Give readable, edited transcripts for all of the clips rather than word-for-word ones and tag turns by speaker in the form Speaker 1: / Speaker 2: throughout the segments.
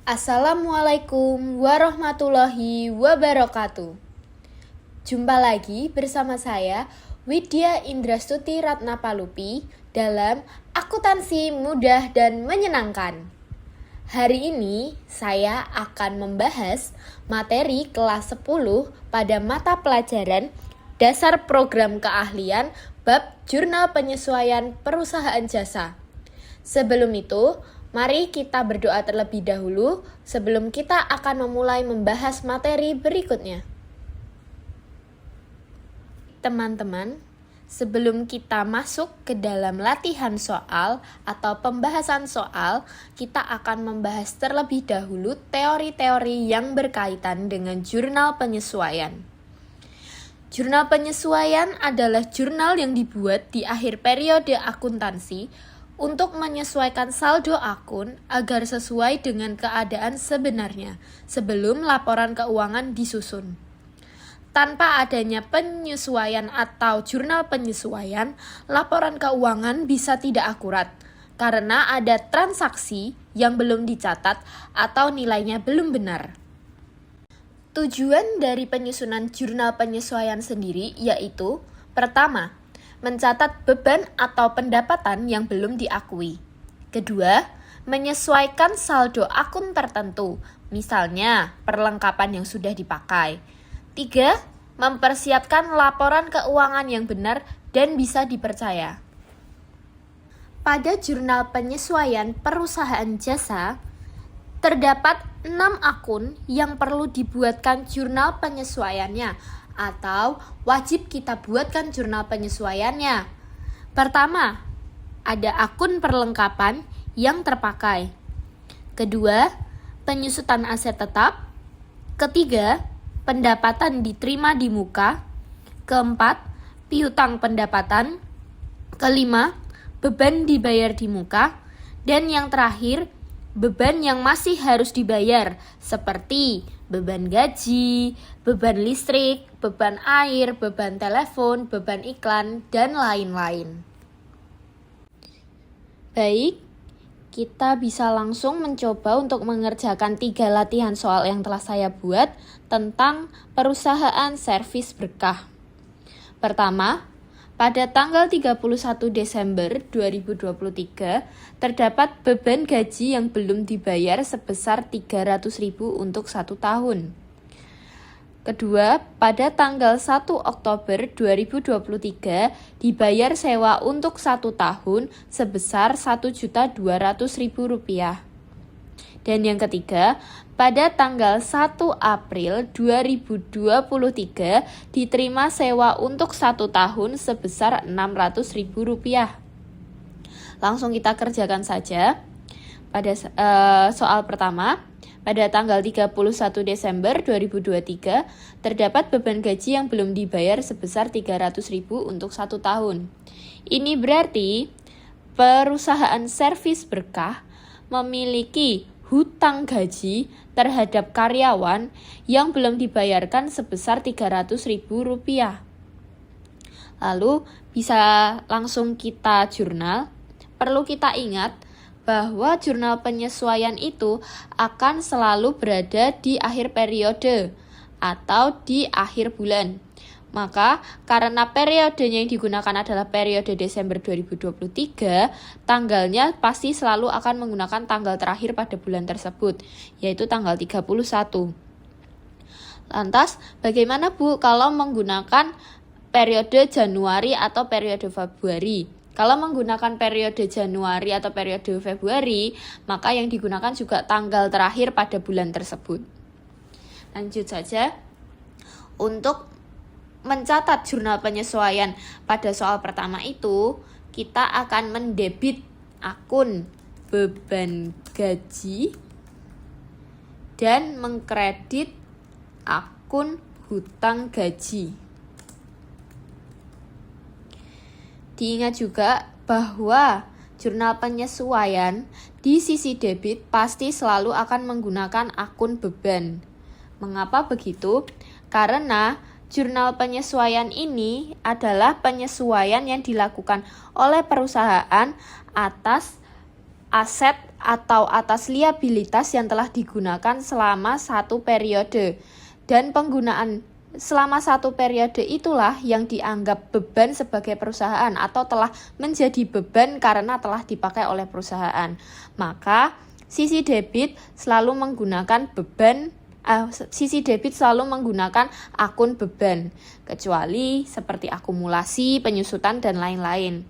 Speaker 1: Assalamualaikum warahmatullahi wabarakatuh. Jumpa lagi bersama saya Widya Indrastuti Ratnapalupi dalam Akuntansi Mudah dan Menyenangkan. Hari ini saya akan membahas materi kelas 10 pada mata pelajaran Dasar Program Keahlian bab Jurnal Penyesuaian Perusahaan Jasa. Sebelum itu, mari kita berdoa terlebih dahulu sebelum kita akan memulai membahas materi berikutnya. Teman-teman, sebelum kita masuk ke dalam latihan soal atau pembahasan soal, kita akan membahas terlebih dahulu teori-teori yang berkaitan dengan jurnal penyesuaian. Jurnal penyesuaian adalah jurnal yang dibuat di akhir periode akuntansi untuk menyesuaikan saldo akun agar sesuai dengan keadaan sebenarnya sebelum laporan keuangan disusun. Tanpa adanya penyesuaian atau jurnal penyesuaian, laporan keuangan bisa tidak akurat karena ada transaksi yang belum dicatat atau nilainya belum benar. Tujuan dari penyusunan jurnal penyesuaian sendiri yaitu: pertama, mencatat beban atau pendapatan yang belum diakui. Kedua, menyesuaikan saldo akun tertentu, misalnya perlengkapan yang sudah dipakai. Tiga, mempersiapkan laporan keuangan yang benar dan bisa dipercaya. Pada jurnal penyesuaian perusahaan jasa, terdapat 6 akun yang perlu dibuatkan jurnal penyesuaiannya atau wajib kita buatkan jurnal penyesuaiannya. Pertama, ada akun perlengkapan yang terpakai. Kedua, penyusutan aset tetap. Ketiga, pendapatan diterima di muka. Keempat, piutang pendapatan. Kelima, beban dibayar di muka. Dan yang terakhir, beban yang masih harus dibayar seperti beban gaji, beban listrik, beban air, beban telepon, beban iklan, dan lain-lain. Baik, kita bisa langsung mencoba untuk mengerjakan 3 latihan soal yang telah saya buat tentang perusahaan servis berkah. Pertama, pada tanggal 31 Desember 2023, terdapat beban gaji yang belum dibayar sebesar 300.000 untuk 1 tahun. Kedua, pada tanggal 1 Oktober 2023, dibayar sewa untuk 1 tahun sebesar Rp1.200.000. Dan yang ketiga, pada tanggal 1 April 2023 diterima sewa untuk 1 tahun sebesar Rp600.000. Langsung kita kerjakan saja. Pada soal pertama, pada tanggal 31 Desember 2023 terdapat beban gaji yang belum dibayar sebesar Rp300.000 untuk 1 tahun. Ini berarti perusahaan servis berkah memiliki hutang gaji terhadap karyawan yang belum dibayarkan sebesar Rp300.000. Lalu bisa langsung kita jurnal. Perlu kita ingat bahwa jurnal penyesuaian itu akan selalu berada di akhir periode atau di akhir bulan. Maka karena periodenya yang digunakan adalah periode Desember 2023, tanggalnya pasti selalu akan menggunakan tanggal terakhir pada bulan tersebut, yaitu tanggal 31. Lantas, bagaimana Bu kalau menggunakan periode Januari atau periode Februari? Kalau menggunakan periode Januari atau periode Februari, maka yang digunakan juga tanggal terakhir pada bulan tersebut. Lanjut saja. Untuk mencatat jurnal penyesuaian pada soal pertama itu, kita akan mendebit akun beban gaji dan mengkredit akun hutang gaji. Diingat juga bahwa jurnal penyesuaian di sisi debit pasti selalu akan menggunakan akun beban. Mengapa begitu? Karena jurnal penyesuaian ini adalah penyesuaian yang dilakukan oleh perusahaan atas aset atau atas liabilitas yang telah digunakan selama satu periode. Dan penggunaan selama satu periode itulah yang dianggap beban sebagai perusahaan atau telah menjadi beban karena telah dipakai oleh perusahaan. Maka sisi debit selalu menggunakan akun beban, kecuali seperti akumulasi, penyusutan, dan lain-lain.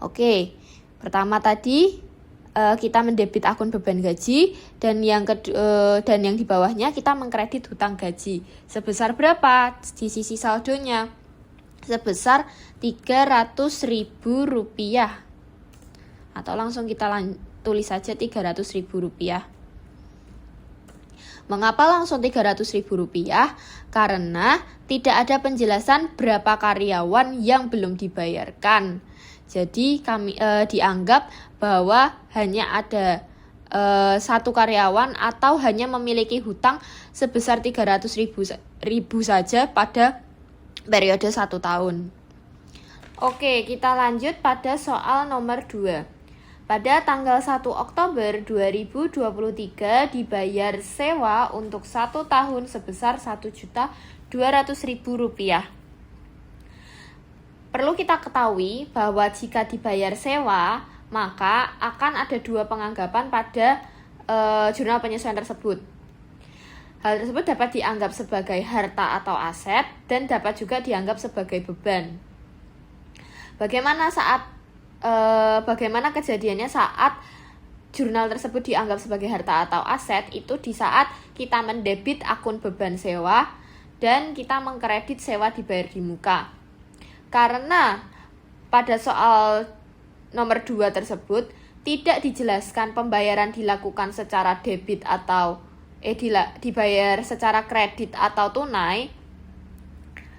Speaker 1: Oke, pertama tadi kita mendebit akun beban gaji, dan yang di bawahnya kita mengkredit hutang gaji. Sebesar berapa di sisi saldonya? Sebesar Rp300.000. Atau langsung kita tulis saja Rp300.000. Mengapa langsung Rp300.000? Karena tidak ada penjelasan berapa karyawan yang belum dibayarkan. Jadi kami dianggap bahwa hanya ada satu karyawan atau hanya memiliki hutang sebesar Rp300.000 saja pada periode 1 tahun. Oke, kita lanjut pada soal nomor 2. Pada tanggal 1 Oktober 2023 dibayar sewa untuk 1 tahun sebesar Rp1.200.000. Perlu kita ketahui bahwa jika dibayar sewa, maka akan ada 2 penganggapan pada jurnal penyesuaian tersebut. Hal tersebut dapat dianggap sebagai harta atau aset dan dapat juga dianggap sebagai beban. Bagaimana kejadiannya saat jurnal tersebut dianggap sebagai harta atau aset? Itu di saat kita mendebit akun beban sewa dan kita mengkredit sewa dibayar di muka. Karena pada soal nomor 2 tersebut tidak dijelaskan pembayaran dilakukan secara debit atau dibayar secara kredit atau tunai,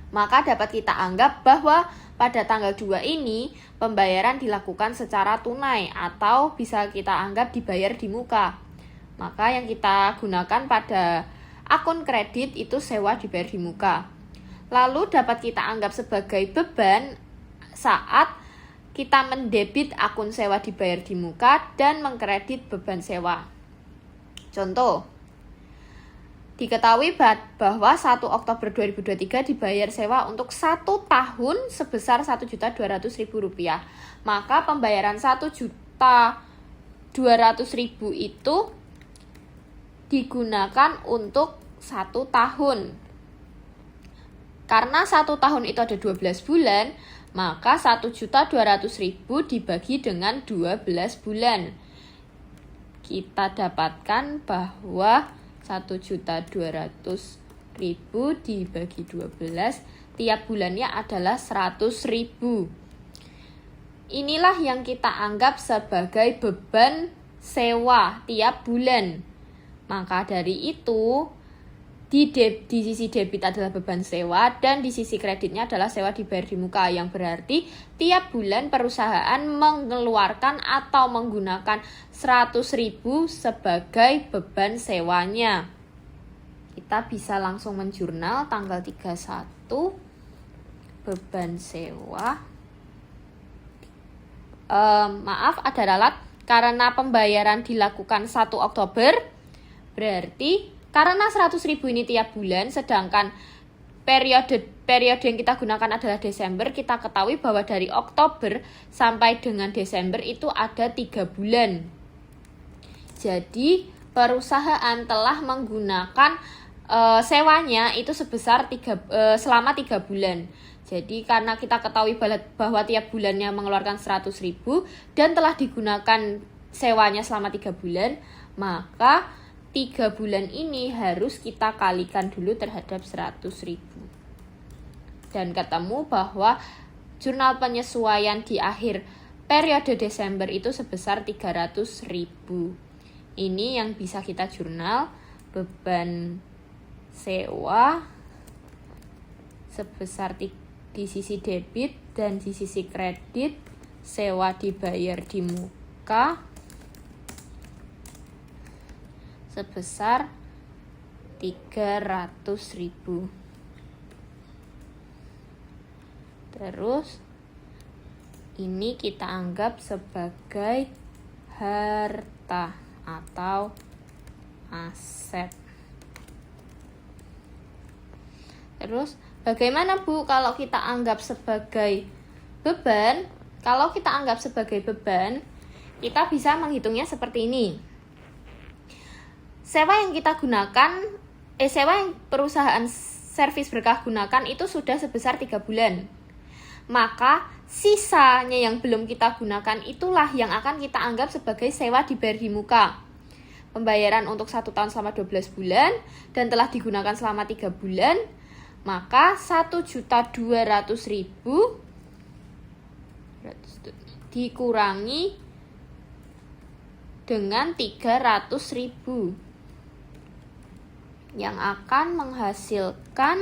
Speaker 1: maka dapat kita anggap bahwa pada tanggal 2 ini pembayaran dilakukan secara tunai atau bisa kita anggap dibayar di muka. Maka yang kita gunakan pada akun kredit itu sewa dibayar di muka. Lalu dapat kita anggap sebagai beban saat kita mendebit akun sewa dibayar di muka dan mengkredit beban sewa. Contoh, diketahui bahwa 1 Oktober 2023 dibayar sewa untuk 1 tahun sebesar Rp1.200.000. Maka pembayaran Rp1.200.000 itu digunakan untuk 1 tahun. Karena 1 tahun itu ada 12 bulan, maka Rp1.200.000 dibagi dengan 12 bulan. Kita dapatkan bahwa Rp1.200.000 dibagi 12 tiap bulannya adalah Rp100.000. Inilah yang kita anggap sebagai beban sewa tiap bulan. Maka dari itu di sisi debit adalah beban sewa dan di sisi kreditnya adalah sewa dibayar di muka, yang berarti tiap bulan perusahaan mengeluarkan atau menggunakan Rp100.000 sebagai beban sewanya. Kita bisa langsung menjurnal tanggal 31 beban sewa. Ada ralat karena pembayaran dilakukan 1 Oktober, berarti karena Rp100.000 ini tiap bulan, sedangkan periode yang kita gunakan adalah Desember, kita ketahui bahwa dari Oktober sampai dengan Desember itu ada 3 bulan. Jadi perusahaan telah menggunakan sewanya itu sebesar selama 3 bulan. Jadi karena kita ketahui bahwa tiap bulannya mengeluarkan Rp100.000 dan telah digunakan sewanya selama 3 bulan, maka 3 bulan ini harus kita kalikan dulu terhadap Rp100.000. Dan ketemu bahwa jurnal penyesuaian di akhir periode Desember itu sebesar Rp300.000. Ini yang bisa kita jurnal, beban sewa sebesar di sisi debit dan di sisi kredit, sewa dibayar di muka sebesar Rp300.000. Terus ini kita anggap sebagai harta atau aset. Terus bagaimana Bu kalau kita anggap sebagai beban? Kalau kita anggap sebagai beban, kita bisa menghitungnya seperti ini. Sewa yang perusahaan servis berkah gunakan itu sudah sebesar 3 bulan. Maka sisanya yang belum kita gunakan itulah yang akan kita anggap sebagai sewa dibayar di muka. Pembayaran untuk 1 tahun selama 12 bulan dan telah digunakan selama 3 bulan, maka 1.200.000 dikurangi dengan 300.000 yang akan menghasilkan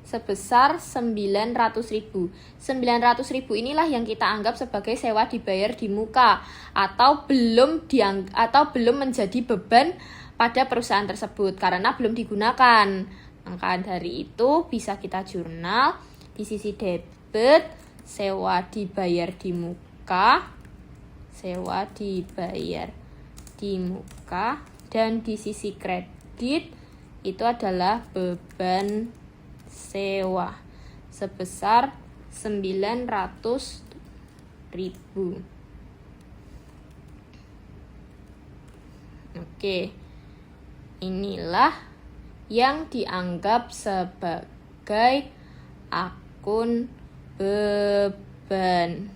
Speaker 1: sebesar 900.000. 900.000 inilah yang kita anggap sebagai sewa dibayar di muka atau belum menjadi beban pada perusahaan tersebut karena belum digunakan. Maka dari itu bisa kita jurnal di sisi debit sewa dibayar di muka, dan di sisi kredit itu adalah beban sewa sebesar 900.000. Oke. Inilah yang dianggap sebagai akun beban.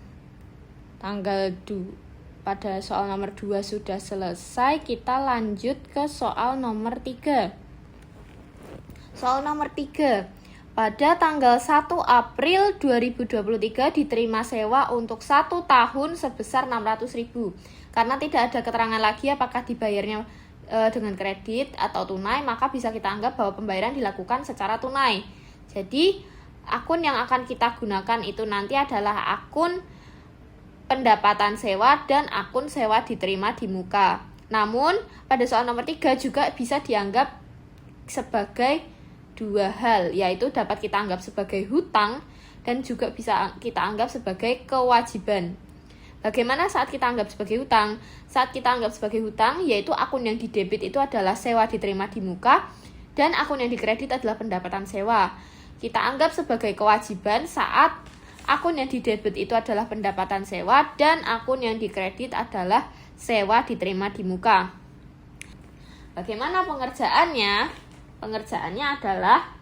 Speaker 1: Pada soal nomor 2 sudah selesai, kita lanjut ke soal nomor 3. Soal nomor 3. Pada tanggal 1 April 2023 diterima sewa untuk 1 tahun sebesar 600.000. Karena tidak ada keterangan lagi apakah dibayarnya dengan kredit atau tunai, maka bisa kita anggap bahwa pembayaran dilakukan secara tunai. Jadi akun yang akan kita gunakan itu nanti adalah akun pendapatan sewa dan akun sewa diterima di muka. Namun pada soal nomor 3 juga bisa dianggap sebagai 2 hal, yaitu dapat kita anggap sebagai hutang dan juga bisa kita anggap sebagai kewajiban. Bagaimana saat kita anggap sebagai hutang? Saat kita anggap sebagai hutang, yaitu akun yang didebit itu adalah sewa diterima di muka dan akun yang dikredit adalah pendapatan sewa. Kita anggap sebagai kewajiban saat akun yang didebit itu adalah pendapatan sewa dan akun yang dikredit adalah sewa diterima di muka. Bagaimana pengerjaannya? Pengerjaannya adalah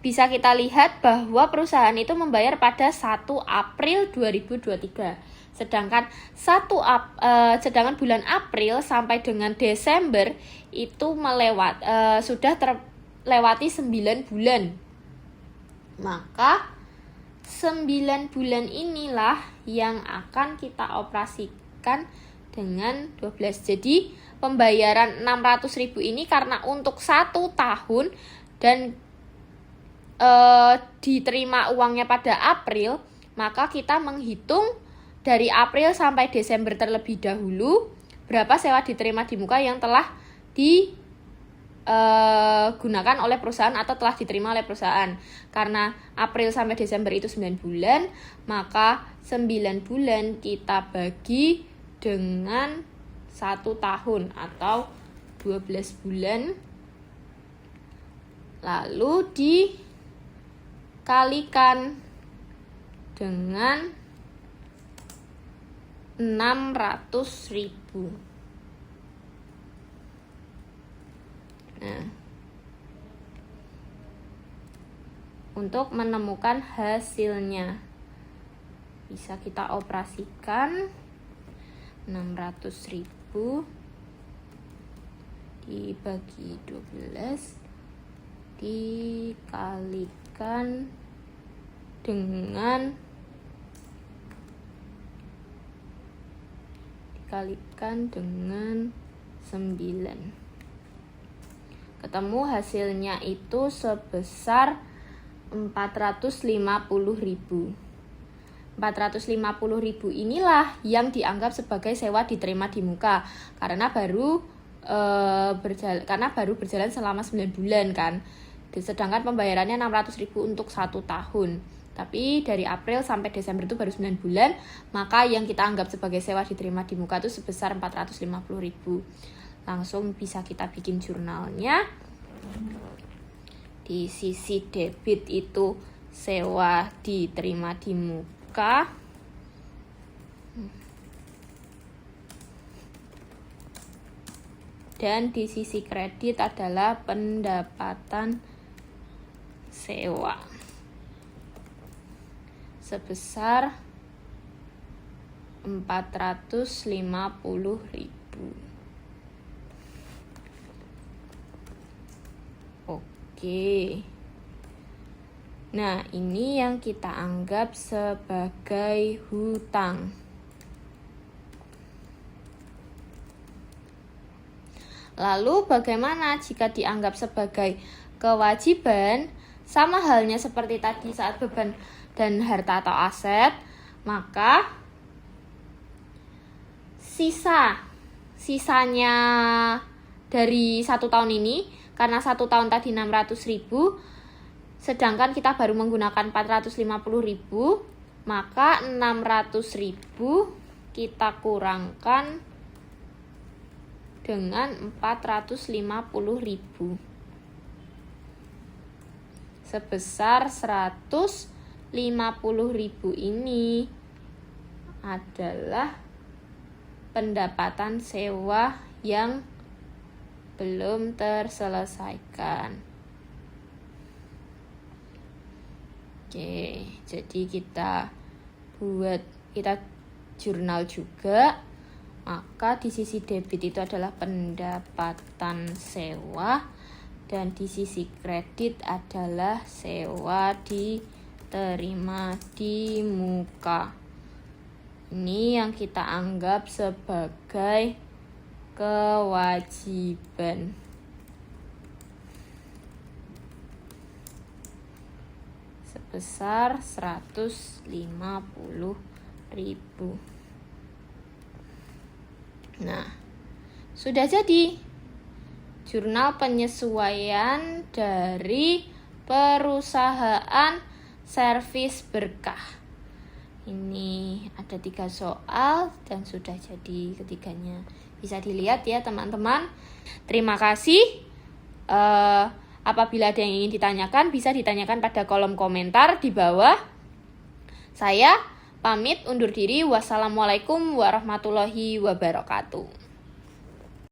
Speaker 1: bisa kita lihat bahwa perusahaan itu membayar pada 1 April 2023. Sedangkan bulan April sampai dengan Desember itu sudah terlewati 9 bulan. Maka 9 bulan inilah yang akan kita operasikan dengan 12. Jadi pembayaran 600.000 ini karena untuk 1 tahun dan diterima uangnya pada April, maka kita menghitung dari April sampai Desember terlebih dahulu berapa sewa diterima di muka yang telah digunakan oleh perusahaan atau telah diterima oleh perusahaan. Karena April sampai Desember itu 9 bulan, maka 9 bulan kita bagi dengan 1 tahun atau 12 bulan, lalu dikalikan dengan 600.000. Nah, untuk menemukan hasilnya bisa kita operasikan 600.000 dibagi 12 dikalikan dengan 9. Ketemu hasilnya itu sebesar 450.000. 450.000 inilah yang dianggap sebagai sewa diterima di muka karena baru berjalan selama 9 bulan kan. Sedangkan pembayarannya 600.000 untuk 1 tahun. Tapi dari April sampai Desember itu baru 9 bulan, maka yang kita anggap sebagai sewa diterima di muka itu sebesar 450.000. Langsung bisa kita bikin jurnalnya. Di sisi debit itu sewa diterima di muka. Dan di sisi kredit adalah pendapatan sewa sebesar 450.000. Oke. Nah, ini yang kita anggap sebagai hutang. Lalu bagaimana jika dianggap sebagai kewajiban? Sama halnya seperti tadi saat beban dan harta atau aset, maka sisanya dari 1 tahun ini, karena 1 tahun tadi 600.000, sedangkan kita baru menggunakan 450.000, maka 600.000 kita kurangkan dengan 450.000. Sebesar 150.000 ini adalah pendapatan sewa yang belum terselesaikan. Oke, jadi kita jurnal juga. Maka di sisi debit itu adalah pendapatan sewa, dan di sisi kredit adalah sewa diterima di muka. Ini yang kita anggap sebagai kewajiban. Sebesar 150.000. Nah, sudah jadi jurnal penyesuaian dari perusahaan servis berkah. Ini ada 3 soal dan sudah jadi ketiganya. Bisa dilihat ya teman-teman. Terima kasih. Apabila ada yang ingin ditanyakan, bisa ditanyakan pada kolom komentar di bawah. Saya pamit undur diri. Wassalamualaikum warahmatullahi wabarakatuh.